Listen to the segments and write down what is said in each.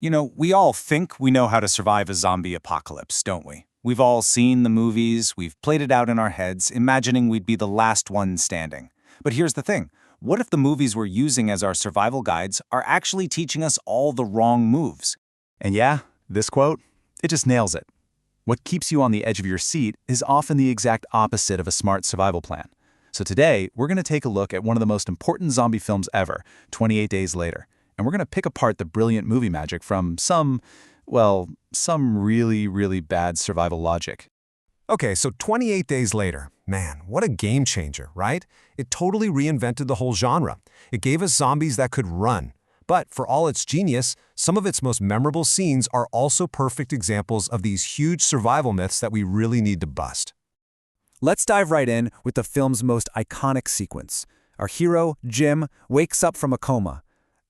We all think we know how to survive a zombie apocalypse, don't we? We've all seen the movies, we've played it out in our heads, imagining we'd be the last one standing. But here's the thing. What if the movies we're using as our survival guides are actually teaching us all the wrong moves? And yeah, this quote, it just nails it. What keeps you on the edge of your seat is often the exact opposite of a smart survival plan. So today, we're going to take a look at one of the most important zombie films ever, 28 Days Later. And we're going to pick apart the brilliant movie magic from some really, really bad survival logic. Okay, so 28 Days Later. Man, what a game changer, right? It totally reinvented the whole genre. It gave us zombies that could run. But for all its genius, some of its most memorable scenes are also perfect examples of these huge survival myths that we really need to bust. Let's dive right in with the film's most iconic sequence. Our hero, Jim, wakes up from a coma.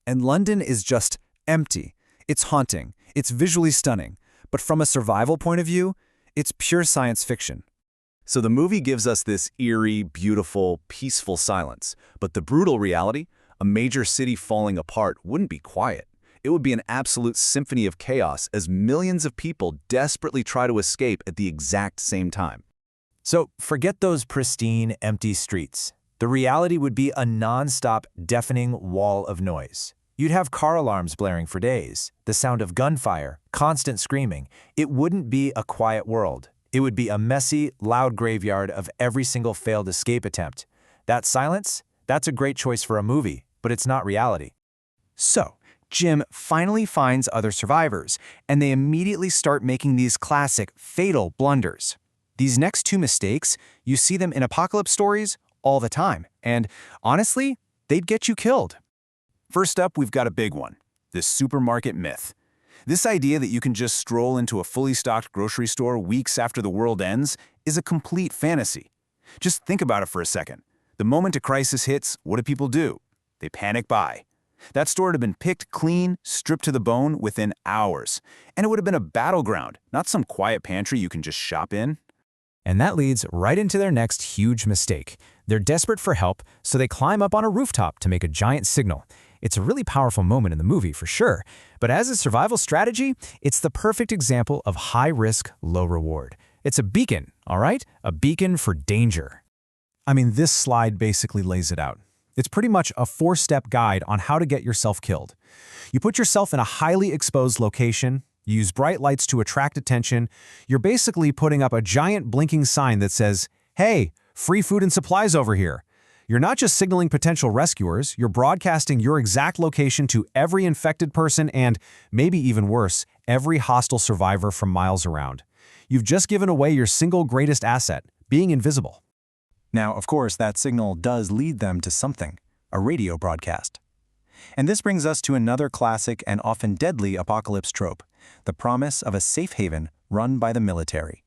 And London is just empty. It's haunting. It's visually stunning. But from a survival point of view, it's pure science fiction. So the movie gives us this eerie, beautiful, peaceful silence. But the brutal reality, a major city falling apart, wouldn't be quiet. It would be an absolute symphony of chaos as millions of people desperately try to escape at the exact same time. So forget those pristine, empty streets. The reality would be a non-stop, deafening wall of noise. You'd have car alarms blaring for days, the sound of gunfire, constant screaming. It wouldn't be a quiet world. It would be a messy, loud graveyard of every single failed escape attempt. That silence? That's a great choice for a movie, but it's not reality. So, Jim finally finds other survivors, and they immediately start making these classic, fatal blunders. These next two mistakes, you see them in apocalypse stories all the time, and honestly, they'd get you killed. First up, we've got a big one, the supermarket myth. This idea that you can just stroll into a fully stocked grocery store weeks after the world ends is a complete fantasy. Just think about it for a second. The moment a crisis hits, what do people do? They panic buy. That store would have been picked clean, stripped to the bone within hours. And it would have been a battleground, not some quiet pantry you can just shop in. And that leads right into their next huge mistake. They're desperate for help, so they climb up on a rooftop to make a giant signal. It's a really powerful moment in the movie, for sure. But as a survival strategy, it's the perfect example of high risk, low reward. It's a beacon, all right? A beacon for danger. I mean, this slide basically lays it out. It's pretty much a 4-step guide on how to get yourself killed. You put yourself in a highly exposed location, you use bright lights to attract attention. You're basically putting up a giant blinking sign that says, "Hey, free food and supplies over here." You're not just signaling potential rescuers, you're broadcasting your exact location to every infected person and, maybe even worse, every hostile survivor from miles around. You've just given away your single greatest asset, being invisible. Now, of course, that signal does lead them to something, a radio broadcast. And this brings us to another classic and often deadly apocalypse trope, the promise of a safe haven run by the military.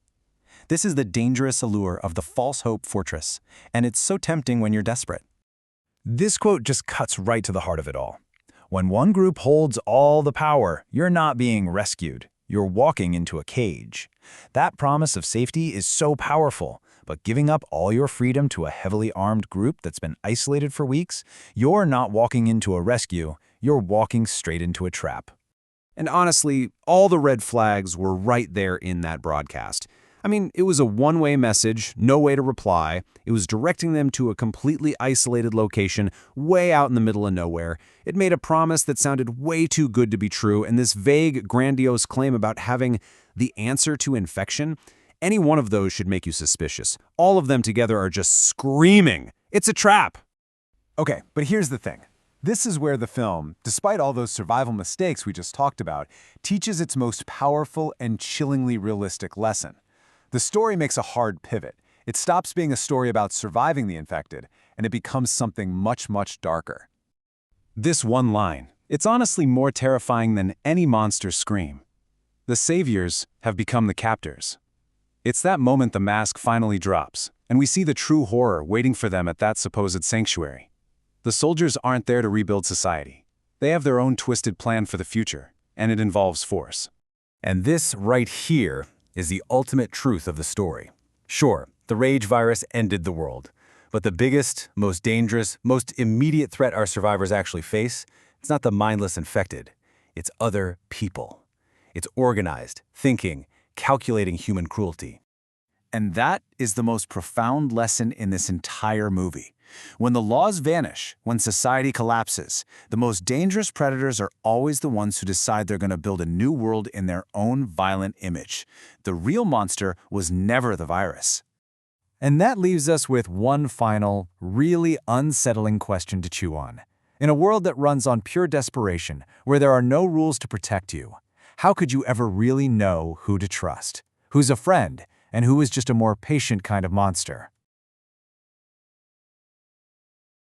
This is the dangerous allure of the false hope fortress, and it's so tempting when you're desperate. This quote just cuts right to the heart of it all. When one group holds all the power, you're not being rescued. You're walking into a cage. That promise of safety is so powerful, but giving up all your freedom to a heavily armed group that's been isolated for weeks, you're not walking into a rescue, you're walking straight into a trap. And honestly, all the red flags were right there in that broadcast. I mean, it was a one-way message, no way to reply. It was directing them to a completely isolated location way out in the middle of nowhere. It made a promise that sounded way too good to be true, and this vague, grandiose claim about having the answer to infection, any one of those should make you suspicious. All of them together are just screaming, "It's a trap!" Okay, but here's the thing. This is where the film, despite all those survival mistakes we just talked about, teaches its most powerful and chillingly realistic lesson. The story makes a hard pivot. It stops being a story about surviving the infected, and it becomes something much, much darker. This one line, it's honestly more terrifying than any monster's scream. The saviors have become the captors. It's that moment the mask finally drops, and we see the true horror waiting for them at that supposed sanctuary. The soldiers aren't there to rebuild society. They have their own twisted plan for the future, and it involves force. And this right here is the ultimate truth of the story. Sure, the rage virus ended the world, but the biggest, most dangerous, most immediate threat our survivors actually face, it's not the mindless infected. It's other people. It's organized, thinking, calculating human cruelty. And that is the most profound lesson in this entire movie. When the laws vanish, when society collapses, the most dangerous predators are always the ones who decide they're going to build a new world in their own violent image. The real monster was never the virus. And that leaves us with one final, really unsettling question to chew on. In a world that runs on pure desperation, where there are no rules to protect you, how could you ever really know who to trust? Who's a friend, and who is just a more patient kind of monster?